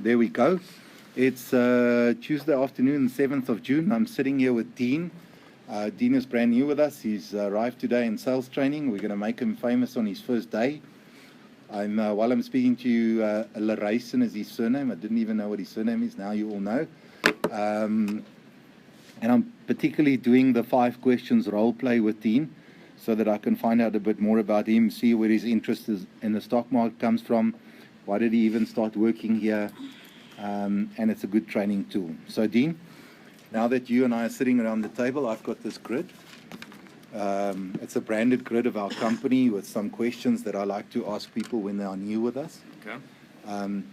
There we go. It's Tuesday afternoon, 7th of June. I'm sitting here with Dean. Dean is brand new with us. He's arrived today in sales training. We're going to make him famous on his first day. While I'm speaking to you, Lauryssen is his surname. I didn't even know what his surname is. Now you all know. And I'm particularly doing the 5 questions role play with Dean so that I can find out a bit more about him, see where his interest in the stock market comes from, why did he even start working here, and it's a good training tool. So Dean, now that you and I are sitting around the table, I've got this grid. It's a branded grid of our company with some questions that I like to ask people when they are new with us. Okay.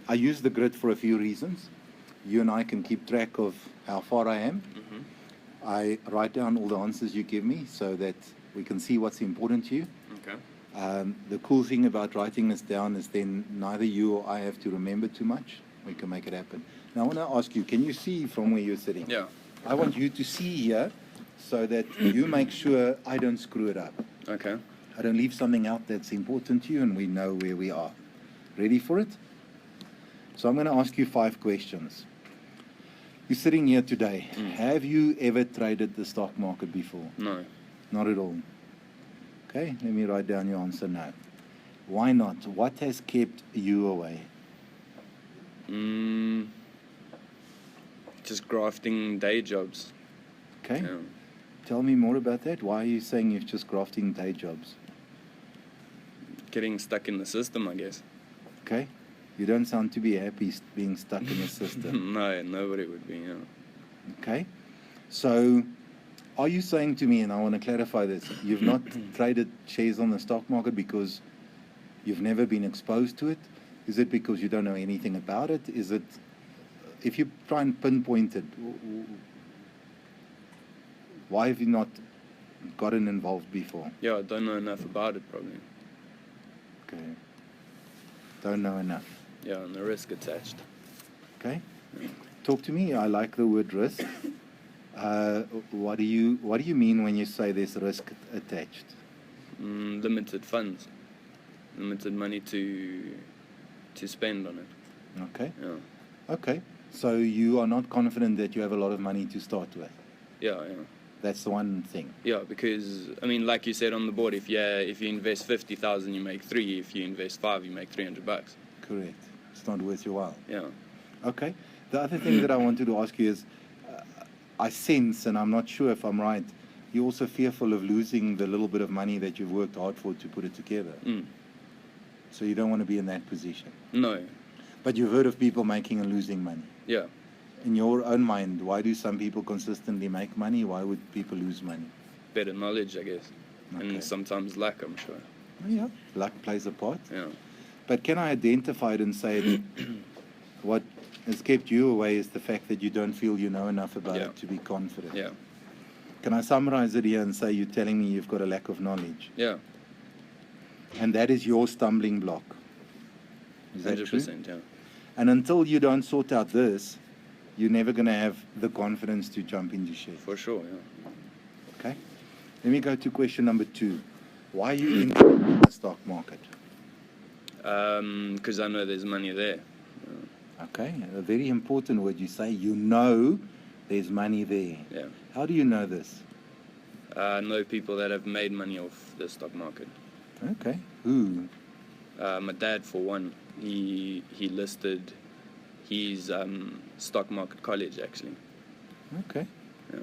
I use the grid for a few reasons. You and I can keep track of how far I am. Mm-hmm. I write down all the answers you give me so that we can see what's important to you. Okay. The cool thing about writing this down is then neither you or I have to remember too much. We can make it happen. Now I want to ask you, can you see from where you're sitting? Yeah. I want you to see here so that you make sure I don't screw it up. Okay. I don't leave something out that's important to you and we know where we are. Ready for it? So I'm going to ask you 5 questions. You're sitting here today. Have you ever traded the stock market before? No. Not at all. Okay, let me write down your answer now. Why not? What has kept you away? Just grafting day jobs. Okay, Yeah. tell me more about that. Why are you saying you're just grafting day jobs? Getting stuck in the system, I guess. Okay, you don't sound to be happy being stuck in the system. No, nobody would be, yeah. Okay, so are you saying to me, and I want to clarify this, you've not traded shares on the stock market because you've never been exposed to it? Is it because you don't know anything about it? Is it, if you try and pinpoint it, why have you not gotten involved before? Yeah, I don't know enough about it, probably. Okay, don't know enough. Yeah, and the risk attached. Okay, Yeah. talk to me. I like the word risk. What do you mean when you say there's risk attached? Limited funds. Limited money to spend on it. Okay. Yeah. Okay. So you are not confident that you have a lot of money to start with. Yeah. That's the one thing. Yeah, because I mean, like you said on the board, if you invest 50,000, you make 3. If you invest 5, you make $300. Correct. It's not worth your while. Yeah. Okay. The other thing that I wanted to ask you is, I sense, and I'm not sure if I'm right, you're also fearful of losing the little bit of money that you've worked hard for to put it together. So you don't want to be in that position. No. But you've heard of people making and losing money. Yeah. In your own mind, why do some people consistently make money? Why would people lose money? Better knowledge, I guess. Okay. And sometimes luck, I'm sure. Yeah, luck plays a part. Yeah. But can I identify it and say that what has kept you away is the fact that you don't feel you know enough about it to be confident? Yeah. Can I summarize it here and say you're telling me you've got a lack of knowledge? Yeah. And that is your stumbling block. Is that 100%, true? yeah. And until you don't sort out this, you're never going to have the confidence to jump into shares. For sure, yeah. Okay. Let me go to question number 2. Why are you in the stock market? Because I know there's money there. Okay. A very important word you say. You know there's money there. Yeah. How do you know this? I know people that have made money off the stock market. Okay. Who? My dad, for one, he listed his stock market college, actually. Okay. Yeah.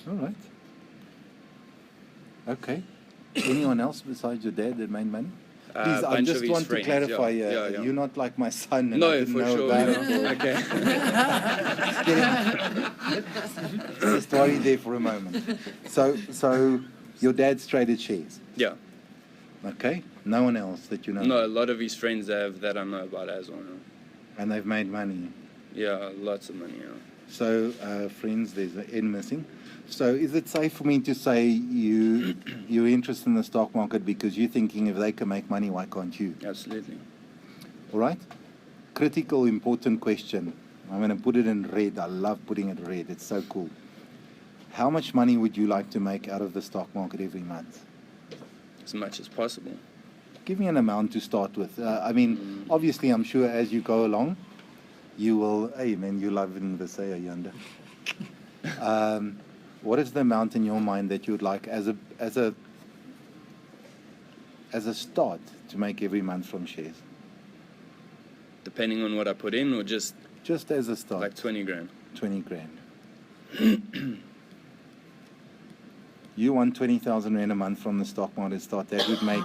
All right. Okay. Anyone else besides your dad that made money? Please, I bunch of just his want friends, to clarify yeah. here. Yeah. You're not like my son. And I No, didn't for know sure. about Okay. it. Just worry there for a moment. So your dad traded shares. Yeah. Okay. No one else that you know. No, a lot of his friends have that I know about as well. And they've made money. Yeah, lots of money. Yeah. So, friends, there's an N missing. So, is it safe for me to say you're interested in the stock market because you're thinking if they can make money, why can't you? Absolutely. All right. Critical, important question. I'm going to put it in red. I love putting it red. It's so cool. How much money would you like to make out of the stock market every month? As much as possible. Give me an amount to start with. I mean, obviously, I'm sure as you go along, you will. Hey, man, you loving this, eh, Yanda? What is the amount in your mind that you would like as a start to make every month from shares? Depending on what I put in, or just as a start? like 20 grand. 20 grand. You want 20,000 rand a month from the stock market start. That would make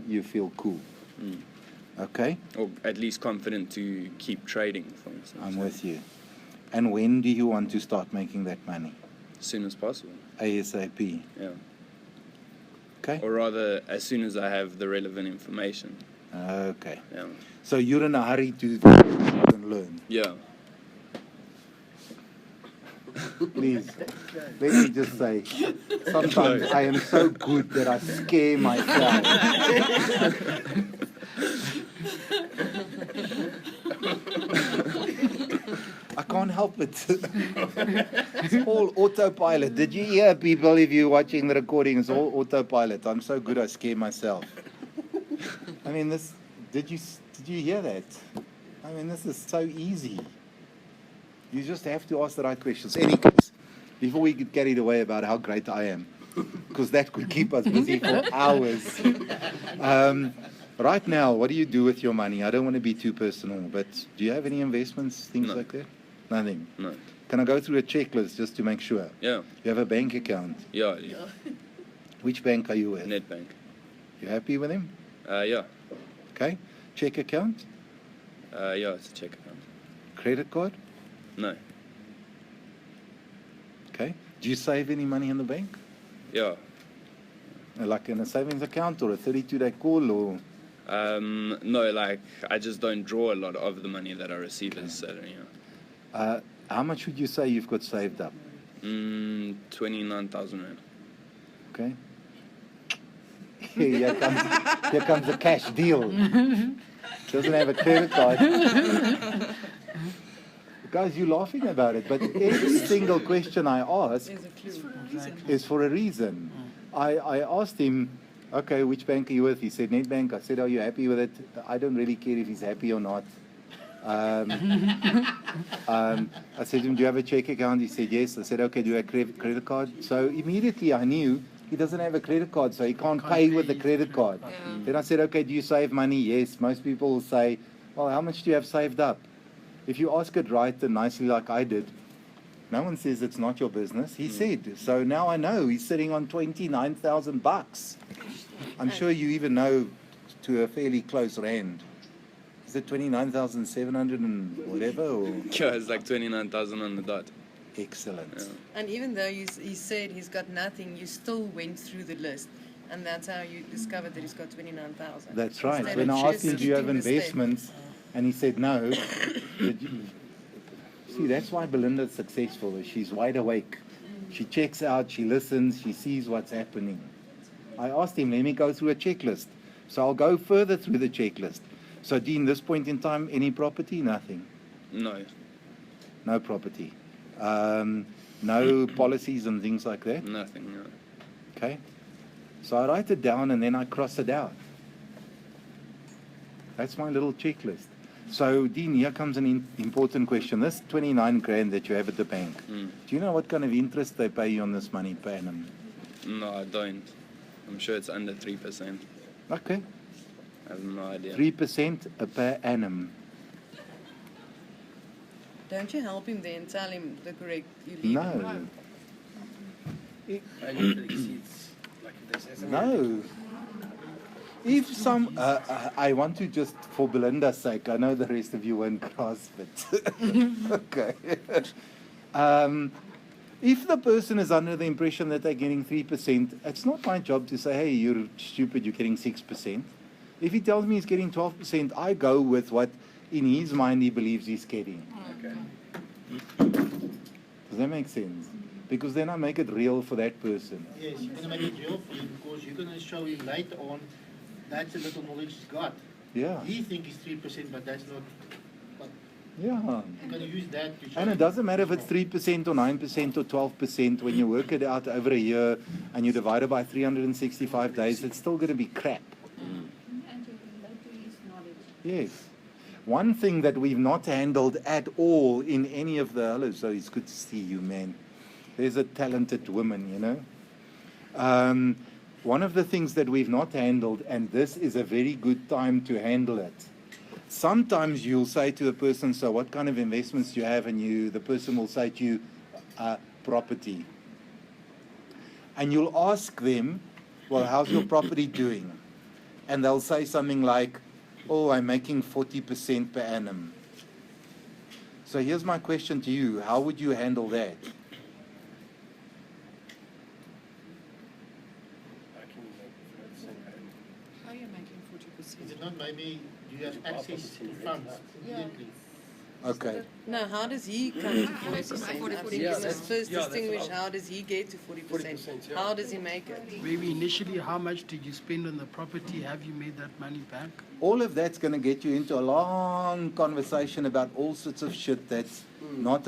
you feel cool. Okay? Or at least confident to keep trading, for instance. I'm with you. And when do you want to start making that money? As soon as possible. ASAP. Yeah. Okay? Or rather, as soon as I have the relevant information. Okay. Yeah. So you're in a hurry to learn. Yeah. Please, let me just say, sometimes I am so good that I scare myself. I can't help it. It's all autopilot. Did you hear, people, if you're watching the recording, it's all autopilot. I'm so good I scare myself. I mean, did you hear that? I mean, this is so easy. You just have to ask the right questions. Any case, before we get carried away about how great I am, because that could keep us busy for hours. Right now, what do you do with your money? I don't want to be too personal, but do you have any investments, things like that? Nothing? No. Can I go through a checklist just to make sure? Yeah. You have a bank account? Yeah. Which bank are you with? Nedbank. You happy with him? Yeah. Okay. Check account? Yeah, it's a check account. Credit card? No. Okay. Do you save any money in the bank? Yeah. Like in a savings account or a 32-day call or? No, like I just don't draw a lot of the money that I receive as salary. Yeah. How much would you say you've got saved up? 29,000 rand. Okay. Here comes a cash deal. Doesn't have a credit card. Guys, you're laughing about it, but every single question I ask is for a reason. I asked him, okay, which bank are you with? He said, Nedbank. I said, are you happy with it? I don't really care if he's happy or not. I said to him, do you have a check account? He said, yes. I said, okay, do you have a credit card? So immediately I knew he doesn't have a credit card, so he can't pay with the credit card. Then I said, okay, do you save money? Yes. Most people will say, well, how much do you have saved up? If you ask it right and nicely like I did, no one says it's not your business. He said. So now I know he's sitting on 29,000 bucks. I'm sure you even know to a fairly close rand. Is it 29,700 and whatever? Or? Yeah, it's like 29,000 on the dot. Excellent. Yeah. And even though he said he's got nothing, you still went through the list. And that's how you discovered that he's got 29,000. That's right. Instead When of I asked him, just do you have keeping the state. investments? And he said no. See, that's why Belinda's successful. She's wide awake. She checks out, she listens, she sees what's happening. I asked him, let me go through a checklist. So I'll go further through the checklist. So, Dean, this point in time, any property? Nothing. No. No property. No policies and things like that? Nothing, no. Okay. So I write it down and then I cross it out. That's my little checklist. So, Dean, here comes an important question. This 29 grand that you have at the bank, do you know what kind of interest they pay you on this money per annum? No, I don't. I'm sure it's under 3%. Okay. I have no idea. 3% per annum. Don't you help him then? Tell him the correct. You leave him. No. No. No. If some, I want to just, for Belinda's sake, I know the rest of you won't grasp it. Okay. If the person is under the impression that they're getting 3%, it's not my job to say, hey, you're stupid, you're getting 6%. If he tells me he's getting 12%, I go with what in his mind he believes he's getting. Okay. Does that make sense? Because then I make it real for that person. Yes, you're going to make it real for him because you're going to show him later on that's the little knowledge he's got. Yeah. He thinks it's 3%, but that's not. But Yeah. you're going to use that to show And it him. doesn't matter if it's 3% or 9% or 12%. When you work it out over a year and you divide it by 365 days, it's still going to be crap. Yes. One thing that we've not handled at all in any of the... Hello, so it's good to see you, man. There's a talented woman, you know. One of the things that we've not handled, and this is a very good time to handle it. Sometimes you'll say to a person, so what kind of investments do you have? And the person will say to you, property. And you'll ask them, well, how's your property doing? And they'll say something like, oh, I'm making 40% per annum. So here's my question to you. How would you handle that? How are you making 40%? Is it not maybe you have access to funds immediately? Okay. No, how does he come to 40%? Let's first distinguish how does he get to 40%? How does he make it? Maybe initially, how much did you spend on the property? Have you made that money back? All of that's going to get you into a long conversation about all sorts of shit that's not